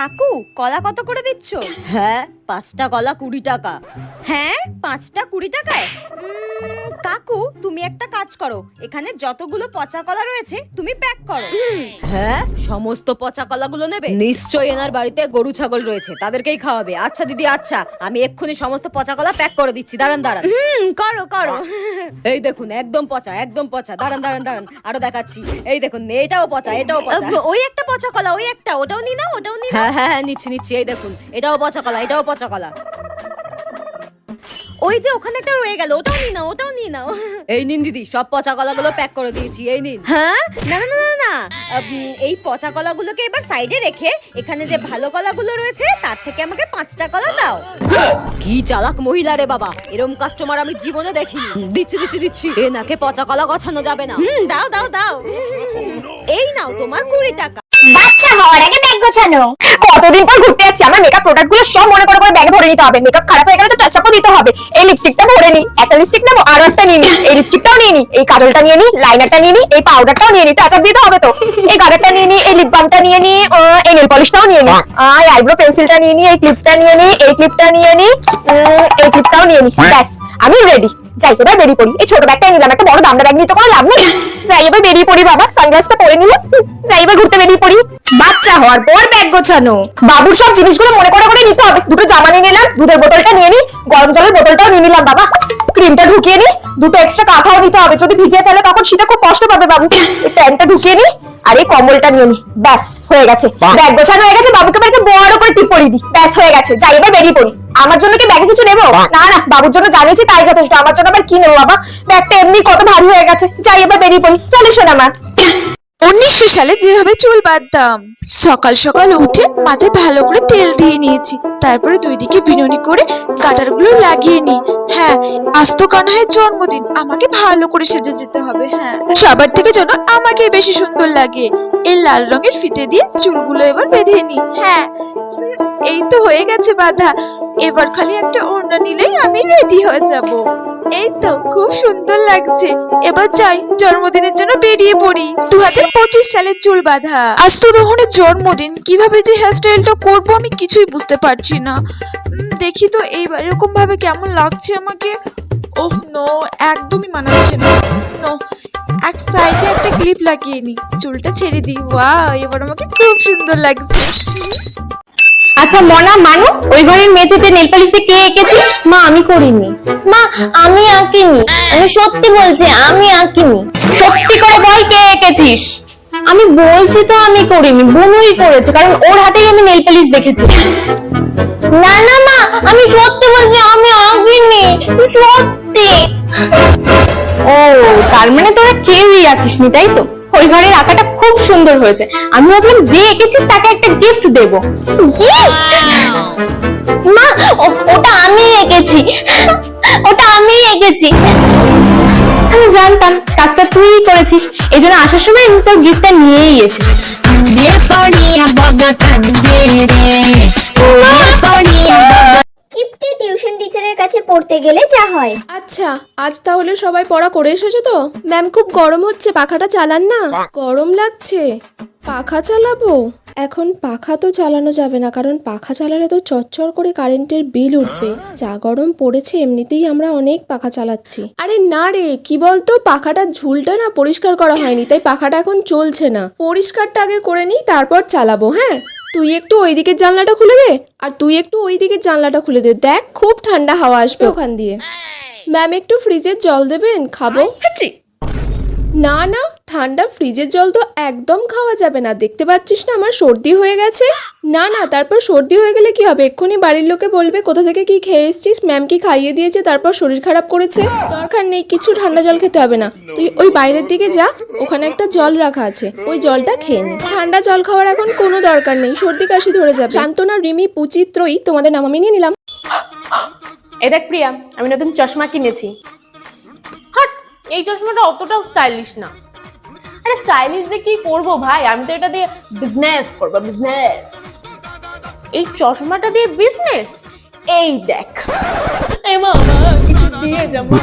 কাকু কলা কত করে দিচ্ছ? হ্যাঁ 5টা কলা 20 টাকা। হ্যাঁ 5টা 20 টাকায়? কাকু তুমি একটা কাজ করো, এখানে যতগুলো পচা কলা রয়েছে তুমি প্যাক করো। হ্যাঁ সমস্ত পচা কলাগুলো নেবে? নিশ্চয়ই এনার বাড়িতে গরু ছাগল রয়েছে, তাদেরকেই খাওয়াবে। আচ্ছা দিদি আচ্ছা, আমি এক্ষুনি সমস্ত পচা কলা প্যাক করে দিচ্ছি, দাঁড়ান দাঁড়ান। করো করো। এই দেখুন একদম পচা একদম পচা, দাঁড়ান দাঁড়ান দাঁড়ান আরো দেখাচ্ছি। এই দেখুন এটাও পচা এটাও পচা। ওই একটা পচা কলা, ওই একটা, ওটাও নি নাও ওটাও নি। হ্যাঁ হ্যাঁ হ্যাঁ নিচ্ছি নিচ্ছি। এই দেখুন এটাও পচা কলা এটাও পচা কলা। ওই যে ওখানে একটা রয়ে গেল, ওটাও নি নাও ওটাও নি নাও। এই নিন দিদি সব পচা কলাগুলো প্যাক করে দিয়েছি, এই নিন। হ্যাঁ না না না না না, এই পচা কলাগুলোকে এবার সাইডে রেখে এখানে যে ভালো কলাগুলো রয়েছে তার থেকে আমাকে 5টা কলা দাও। কি চালাক মহিলা রে বাবা, এরকম কাস্টমার আমি জীবনে দেখিনি। দিচ্ছি দিচ্ছি দিচ্ছি। এ নাকে পচা কলা গছানো যাবে না। দাও দাও দাও। এই নাও তোমার 20 টাকা। বাচ্চা হওয়ার আগে ব্যাগ গোছানো। কতদিন পর ঘুরতে যাচ্ছি, আমার মেকআপ প্রোডাক্ট গুলো সব মনে করে করে ব্যাগে ভরে নিতে হবে। মেকআপ খারাপ হয়ে গেলে তো টাচ আপও দিতে হবে। এই লিপস্টিকটা ভরে নি, একটা লিপস্টিক নেবো আর একটা নিয়ে নি, এই লিপস্টিকটাও নিয়ে নি, এই কাজলটা নিয়ে নি, লাইনারটা নিয়ে নি, এই পাউডারটাও নিয়ে নি, টাচ আপ দিতে হবে তো। এই কালারটা নিয়ে নি, এই লিপ বামটা নিয়ে নি, এই নেল পলিশটাও নিয়ে নি, এই আইব্রো পেন্সিলটা নিয়ে নি, এই ক্লিপটা নিয়ে নি, এই ক্লিপটা নিয়ে নি, এই ক্লিপটাও নিয়ে নি। ব্যাস আমি রেডি। যাই এবার বেরিয়ে পড়ি। এই ছোট ব্যাগটাই নিলাম, একটা বড় দামদার ব্যাগ নিয়ে তো কোনো লাভ নেই। যাই এবার বেরিয়ে পড়ি বাবা, সানগ্লাসটা পরে নিলাম। যাই এবার ঘুরতে বেরিয়ে পড়ি। বাচ্চা হওয়ার পর ব্যাগ গোছানো। বাবুর সব জিনিসগুলো মনে করে করে নিতে হবে। দুটো জামা নিয়ে নিলাম, দুধের বোতলটা নিয়ে নি, গরম জলের বোতলটাও নিয়ে নিলাম বাবা। ক্রিমটা ঢুকিয়ে নি, দুটো এক্সট্রা কাঁথাও নিতে হবে, যদি ভিজিয়ে ফেলে তখন শীতে খুব কষ্ট পাবে বাবু। এই প্যান্টটা ঢুকিয়ে নি আর এই কম্বলটা নিয়ে নি। ব্যাস হয়ে গেছে, ব্যাগ গোছানো হয়ে গেছে। বাবুকে এবার একটা বড় করে টিপ পরিয়ে দি। ব্যাস হয়ে গেছে। যাই এবার বেরিয়ে পড়ি। আমার জন্য কি ব্যাগে কিছু নেবো? না না, বাবুর জন্য জানিয়েছি তাই যথেষ্ট। আমার জন্য আবার কি নেবো বাবা, ব্যাগটা এমনি কত ভারী হয়ে গেছে। যাই এবার বেরিয়ে পড়ি। চলে শোনা মা। 1900 সালে যেভাবে চুল বাঁধতাম, সকাল সকাল উঠে মাথায় ভালো করে তেল দিয়ে নিয়েছি, তারপরে দুই দিকে বিনুনি করে কাটারগুলো লাগিয়ে নি। হ্যাঁ আজ তো কানহাইয়ের জন্মদিন, আমাকে ভালো করে সেজে যেতে হবে। হ্যাঁ সবার থেকে যেন আমাকে বেশি সুন্দর লাগে। এই লাল রঙের ফিতে দিয়ে চুলগুলো এবার বেঁধে নি। হ্যাঁ এই তো হয়ে গেছে বাঁধা, এবার খালি একটা ওড়না নিলেই আমি রেডি হয়ে যাব। এই তো খুব সুন্দর লাগছে। এবার যাই জন্মদিনের জন্য বেরিয়ে পড়ি। 2025 সালের চুল বাঁধা। আজ তো রোহনের জন্মদিন, কিভাবে যে হেয়ারস্টাইলটা করবো আমি কিছুই বুঝতে পারছি না। দেখি তো এইবার এরকম ভাবে কেমন লাগছে আমাকে। ওফ নো, একদমই মানাচ্ছে না। নো, এক সাইডে একটা ক্লিপ লাগিয়ে নি, চুলটা ছেড়ে দিই। ওয়াও এবার আমাকে খুব সুন্দর লাগছে। আচ্ছা মনা মানু, ওই ঘরের মেঝেতে নেল পলিশে কে এঁকেছিস? মা আমি করিনি। মা আমি আঁকিনি, আমি সত্যি বলছি আমি আঁকিনি। সত্যি করে বল কে এঁকেছিস? আমি বলছি তো আমি করিনি, বুনুই করেছে, কারণ ওর হাতেই আমি নেল পলিশ দেখেছি। না না মা আমি সত্যি বলছি আমি আঁকিনি, সত্যি। ও তার মানে তোরা কেউই আঁকিসনি তাই তো? ওই ঘরের আঁকাটা খুব সুন্দর হয়েছে, আমি ভাবলাম যে এঁকেছিস তাকে একটা গিফট দেবো। মা ওটা আমি এঁকেছি, ওটা আমি এঁকেছি। আমি জানতাম কাজটা তুই করেছিস, এই জন্য আসার সময় আমি তোর গিফটটা নিয়েই এসেছি। কিপ্টে টিউশন টিচারের কাছে পড়তে গেলে যা হয়। আচ্ছা আজ তাহলে সবাই পড়া করে এসেছো তো? ম্যাম খুব গরম হচ্ছে, পাখাটা চালান না। গরম লাগছে, পাখা চালাবো? এখন পাখা তো চালানো যাবে না, কারণ পাখা চালালে তো চচ্চর করে কারেন্টের বিল উঠবে। যা গরম পড়েছে এমনিতেই আমরা অনেক পাখা চালাচ্ছি। আরে না রে, কি বলতো, পাখাটার ঝুলটা না পরিষ্কার করা হয়নি, তাই পাখাটা এখন চলছে না। পরিষ্কারটা আগে করে নিই তারপর চালাবো। হ্যাঁ তুই একটু ওই দিকের জানলাটা খুলে দে, আর তুই একটু ওই দিকের জানলাটা খুলে দে, দেখ খুব ঠান্ডা হাওয়া আসবে ওখান দিয়ে। ম্যাম একটু ফ্রিজের জল দেবেন, খাবো। না না, ঠান্ডা ফ্রিজের জল তো একদম খাওয়া যাবে না, দেখতে পাচ্ছিস না আমার সর্দি হয়ে গেছে। না না, তারপর সর্দি হয়ে গেলে কি হবে? এক্ষুনি বাড়ির লোকে বলবে কোথা থেকে কি খেয়ে এসছিস, ম্যাম কি খাইয়ে দিয়েছে তারপর শরীর খারাপ করেছে। দরকার নেই, কিছু ঠান্ডা জল খেতে হবে না, তুই ওই বাইরের দিকে যা, ওখানে একটা জল রাখা আছে, ওই জলটা খেয়ে নে। ঠান্ডা জল খাওয়ার এখন কোনো দরকার নেই, সর্দি কাশি ধরে যাবে। শান্তনা, রিমি, পুচি, ত্রয়ী, তোমাদের নাম আমি নিয়ে নিলাম। এই দেখ প্রিয়া, আমি নতুন চশমা কিনেছি। হাট, এই চশমাটা অতটাও স্টাইলিশ না। আরে স্টাইলিশ দিয়ে কি করবো ভাই, আমি তো এটা দিয়ে বিজনেস করবো, বিজনেস। এই চশমাটা দিয়ে বিজনেস? এই দেখ, এ মামা কিছু দিয়ে যা, মা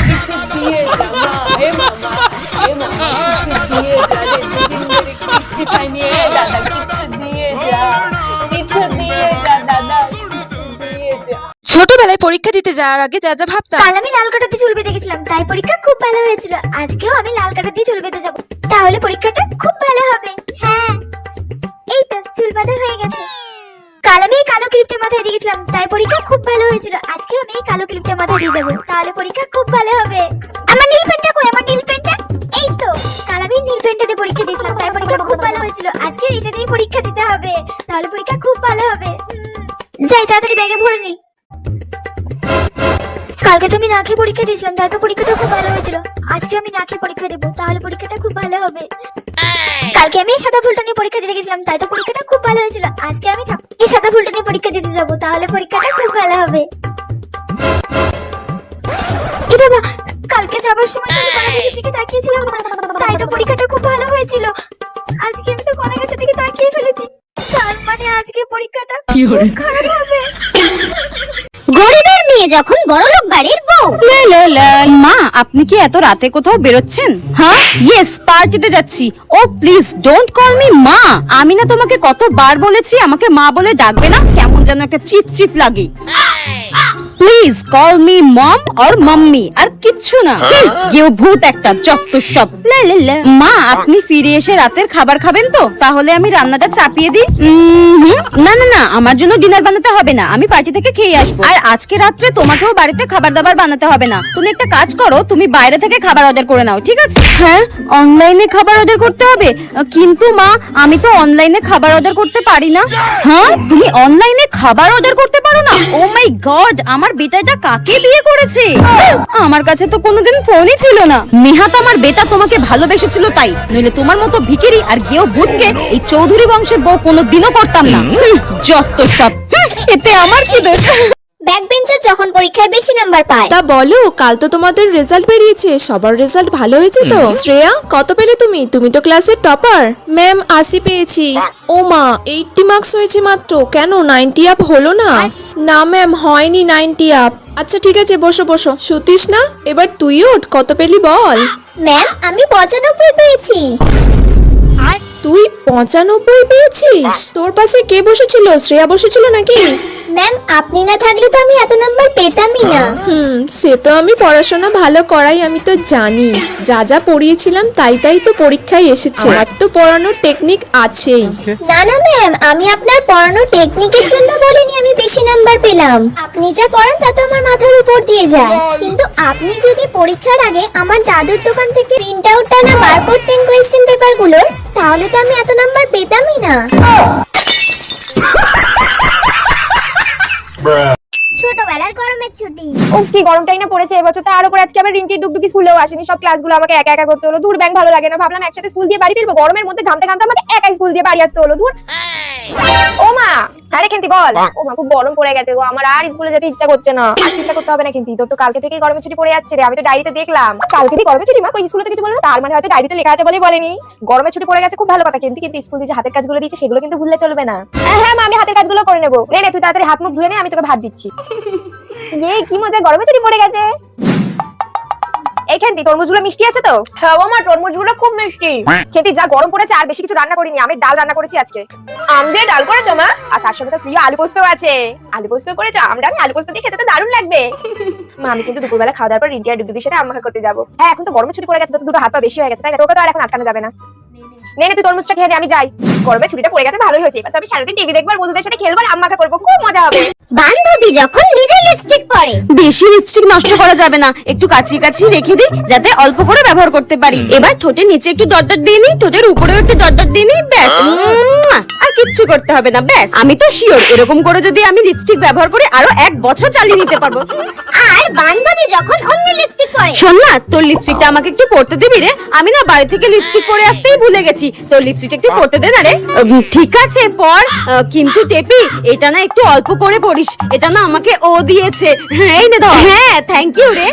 কিছু দিয়ে যা, মা এ মামা, এ মামা কিছু দিয়ে যা রে, দুদিন ধরে কিচ্ছু খাইনি, দাদা কিছু ছোটবেলায় পরীক্ষা দিতে যাওয়ার আগে যা যা ভাবতাম। কাল আমি লাল কাটা দিয়ে চুল বেঁধে গেছিলাম, তাই পরীক্ষা খুব ভালো হয়েছিল। আজকেও আমি লাল কাটা দিয়ে চুল বেঁধে যাবো, তাহলে পরীক্ষাটা খুব ভালো হবে। হ্যাঁ, এই তো চুল বাঁধা হয়ে গেছে। কাল আমি এই কালো ক্লিপটা মাথায় দিয়ে গেছিলাম, তাই পরীক্ষা খুব ভালো হয়েছিল। আজকেও আমি এই কালো ক্লিপটা মাথায় দিয়ে যাবো, তাহলে পরীক্ষা খুব ভালো হবে। আমার নীল পেনটা কই? আমার নীল পেনটা এই তো। কাল আমি নীল পেনটা দিয়ে পরীক্ষা দিয়েছিলাম, তাই পরীক্ষা খুব ভালো হয়েছিল। আজকে এটা দিয়ে পরীক্ষা দিতে হবে, তাহলে পরীক্ষা খুব ভালো হবে। যাই তাড়াতাড়ি ব্যাগে ভরে নি। কালকে তো আমি না খেয়ে পরীক্ষা দিয়েছিলাম, তাই তো পরীক্ষাটা খুব ভালো হয়েছিল। আজকে আমি না খেয়ে পরীক্ষা দেবো, তাহলে পরীক্ষাটা খুব ভালো হবে। কালকে আমি এই সাদা ফুলটা নিয়ে পরীক্ষা দিতে গেছিলাম, তাই তো পরীক্ষাটা খুব ভালো হয়েছিল। আজকে আমি এই সাদা ফুলটা নিয়ে পরীক্ষা দিতে যাবো, তাহলে পরীক্ষাটা খুব ভালো হবে। এ বাবা, কালকে যাবার সময় তো আমি কলা গাছের দিকে তাকিয়েছিলাম না, তাই তো পরীক্ষাটা খুব ভালো হয়েছিল। আজকে আমি তো কলা গাছের দিকে তাকিয়ে ফেলেছি, তার মানে আজকে পরীক্ষাটা খুব খারাপ হবে। গরিবের মেয়ে যখন বড়লোক বাড়ির বউ। মা, আপনি কি এত রাতে কোথাও বেরোচ্ছেন? হ্যাঁ, ইয়েস, পার্টিতে যাচ্ছি। ও প্লিজ ডোন্ট কল মি মা। আমি না তোমাকে কতবার বলেছি আমাকে মা বলে ডাকবে না, কেমন যেন একটা চিপ চিপ লাগে। Please call me mom or mummy, আর কিচ্ছু না। কেউ ভূত একটা, যত সব। মা, আপনি ফিরে এসে রাতের খাবার খাবেন তো? তাহলে আমি রান্নাটা চাপিয়ে দিই। না না না, আমার জন্য ডিনার বানাতে হবে না, আমি পার্টি থেকে খেয়ে আসবো। আর আজকে রাত্রে তোমাকেও বাড়িতে খাবার দাবার বানাতে হবে না। তুমি একটা কাজ করো, তুমি বাইরে থেকে খাবার অর্ডার করে নাও, ঠিক আছে? হ্যাঁ, অনলাইনে খাবার অর্ডার করতে হবে? কিন্তু মা, আমি তো অনলাইনে খাবার অর্ডার করতে পারি না। হ্যাঁ, তুমি অনলাইনে খাবার অর্ডার করতে পারো না? ও মাই গড, আমার বেটাটা কাকে বিয়ে করেছে? আমার কাছে তো কোনোদিন ফোনই ছিল না। নেহাত আমার বেটা তোমাকে ভালোবেসেছিল তাই, নইলে তোমার মতো ভিখিরি আর গেও ভূতকে এই চৌধুরী বংশের বউ কোনোদিনও করতাম না। যত সব। এতে আমার কি দোষ? ব্যাক বেঞ্চার যখন পরীক্ষায় বেশি নাম্বার পায়। তা বলো, কাল তো তোমাদের রেজাল্ট বেরিয়েছে, সবার রেজাল্ট ভালো হয়েছে তো? শ্রেয়া, কত পেলে তুমি? তুমি তো ক্লাসের টপার। ম্যাম 80 পেয়েছি। ও মা, 80 মার্কস হয়েছে মাত্র, কেন 90 আপ হলো না? না ম্যাম, হয়নি 90 আপ। আচ্ছা ঠিক আছে, বসো বসো। সতীশ না, এবার তুই ওঠ, কত পেলি বল? ম্যাম, আমি 95 পেয়েছি। তুই 95 পেয়েছিস? তোর পাশে কে বসেছিল? শ্রেয়া বসেছিল নাকি? ম্যাম, আপনি না থাকলে তো আমি এত নাম্বার পেতামই না। সে তো আমি পড়াশোনা ভালো করাই, আমি তো জানি। যা যা পড়িয়েছিলাম তাই তাই তো পরীক্ষায় এসেছে। আর তো পড়ানোর টেকনিক আছেই। না না ম্যাম, আমি আপনার পড়ানোর টেকনিকের জন্য বলিনি আমি বেশি নাম্বার পেলাম। আপনি যা পড়ান তা তো আমার মাথার উপর দিয়ে যায়। কিন্তু আপনি যদি পরীক্ষার আগে আমার দাদুর দোকান থেকে প্রিন্ট আউটটা না বার করতেন কোয়েশ্চেন পেপারগুলোর, তাহলে তো আমি এত নাম্বার পেতামই না। ছোটবেলার গরমের ছুটি। উফ, কি গরমটাই না পড়েছে এবছর। তার উপর আজকে আবার রিন্টি ডুগডুগি স্কুলেও আসেনি, সব ক্লাসগুলো আমাকে একা একা করতে হলো। ধুর, ব্যাংক ভালো লাগে না, ভাবলাম একসাথে স্কুল দিয়ে বাড়ি ফিরবো। গরমের মধ্যে ঘামতে ঘামতে আমাকে একাই স্কুল দিয়ে বাড়ি আসতে হলো। ধুর। ও মা, আরে খেন্তি বল। ও মা, খুব গরম পড়ে গেছে গো, আমার আর স্কুলে যেতে ইচ্ছা করছে না। আর চিন্তা করতে হবে না খেন্তি, তোর তো কালকে থেকেই গরমের ছুটি পড়ে যাচ্ছে রে। আমি তো ডায়েরিতে দেখলাম কালকে থেকে গরমের ছুটি। মা, কই স্কুলে তো কিছু বলে না, তার মানে হয়তো ডায়েরিতে লেখা আছে বলেই বলেনি। গরমের ছুটি পড়ে গেছে, খুব ভালো কথা খেন্তি, কিন্তু স্কুল যে হাতের কাজগুলো দিয়েছে সেগুলো কিন্তু ভুললে চলবে না। হ্যাঁ মা, আমি হাতের কাজগুলো করে নেবো। রে রে, তুই তাড়াতাড়ি হাত মুখ ধুয়ে নে, আমি তোকে ভাত দিচ্ছি। কি মজা, গরমে ছুটি পড়ে গেছে। এই খেন্তি, তরমুজগুলো মিষ্টি আছে তো? হ্যাঁ আমার তরমুজগুলো খুব মিষ্টি। খেন্তি, যা গরম পড়েছে আর বেশি কিছু রান্না করিনি, আমি ডাল রান্না করেছি আজকে। আম দিয়ে ডাল করেছো মা? আর তার সঙ্গে তো প্রিয় আলু পোস্ত আছে। আলু পোস্ত করেছো? আমরা আলু পোস্ত দিয়ে খেতে তো দারুণ লাগবে। মা, আমি কিন্তু দুপুরবেলা খাওয়া দাওয়ার পর রিন্টি আর ডুগডুগির সাথে আম মাখা করতে যাবো। হ্যাঁ, এখন তো গরমে ছুটি পড়ে গেছে, তো দুটো হাত পা বেশি হয়ে গেছে, তাই না? তোকে তো আর এখন আটকানো যাবে না। নে তুই তরমুজটা খেয়ে নে, আমি যাই। গরমে ছুটিটা পড়ে গেছে, ভালোই হয়েছে। এবার তো আমি সারাদিন টিভি দেখবো আর বন্ধুদের সাথে খেলবো আর আম মাখা করবো, খুব মজা হবে। বান্ধবী যখন নিজে লিপস্টিক পরে। বেশি লিপস্টিক নষ্ট করা যাবে না, একটু কাছিয়ে কাছিয়ে রেখে দিই যাতে অল্প করে ব্যবহার করতে পারি। এবার ঠোঁটের নিচে একটু ডট ডট দিয়ে নিই, ঠোঁটের উপরেও একটু ডট ডট দিয়ে নিই, ব্যাস। আর কিচ্ছু করতে হবে না, ব্যাস। আমি তো শিওর এরকম করে যদি আমি লিপস্টিক ব্যবহার করি আরো 1 বছর চালিয়ে নিতে পারবো। আর বান্ধবী যখন অন্য লিপস্টিক পরে। শোন না, তোর লিপস্টিকটা আমাকে একটু পরতে দিবি রে? আমি না বাড়ি থেকে লিপস্টিক পরে আসতেই ভুলে গেছি। তোর লিপস্টিকটা একটু পরতে দে না রে। ঠিক আছে পর, কিন্তু টেপি এটা না একটু অল্প করে পরিস, এটা না আমাকে ও দিয়েছে। এই নে ধর। হ্যাঁ, থ্যাংক ইউ রে।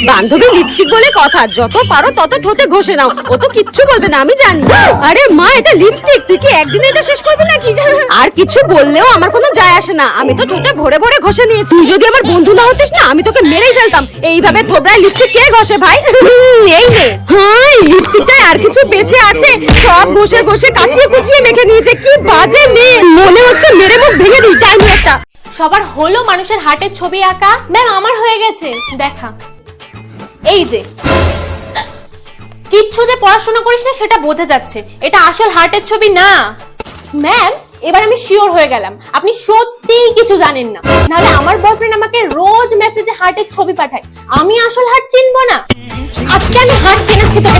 বান্ধবী লিপস্টিক বলে কথা, যত পারো তত ঠোঁটে ঘষে নাও, ও তো কিচ্ছু বলবে না আমি জানি। আরে মা, এটা লিপস্টিক, তুই কি একদিনে এটা শেষ করবি নাকি? আর কিছু বললেও আমার কোনো যায় আসে না, আমি তো ঠোঁটে ভরে ভরে ঘষে নিয়েছি। তুই যদি আমার বন্ধু না হতিস না, আমি তোকে মেরেই ফেলতাম। এইভাবে থোবড়ায় লিপস্টিক কে ঘষে ভাই? এই নে। হ্যাঁ, লিপস্টিকটায় আর কিছু বেঁচে আছে, সব ঘষে ঘষে কাচিয়ে কুচিয়ে মেখে নিয়েছে। কি বাজে মেয়ে, মনে হচ্ছে মেরে মুখ ভেঙে দিই। টাইম একটা সবার হলো মানুষের হার্টের ছবি আঁকা। ম্যাম আমার হয়ে গেছে, দেখা। এই যে কিচ্ছু যে পড়াশোনা করিস না সেটা বোঝা যাচ্ছে, এটা আসল হার্টের ছবি না। ম্যাম এবার আমি শিওর হয়ে গেলাম আপনি সত্যিই কিছু জানেন না, নাহলে আমার বয়ফ্রেন্ড আমাকে রোজ মেসেজে হার্টের ছবি পাঠায়, আমি আসল হার্ট চিনবো না? আজকে আমি হার্ট চেনাচ্ছি তোকে।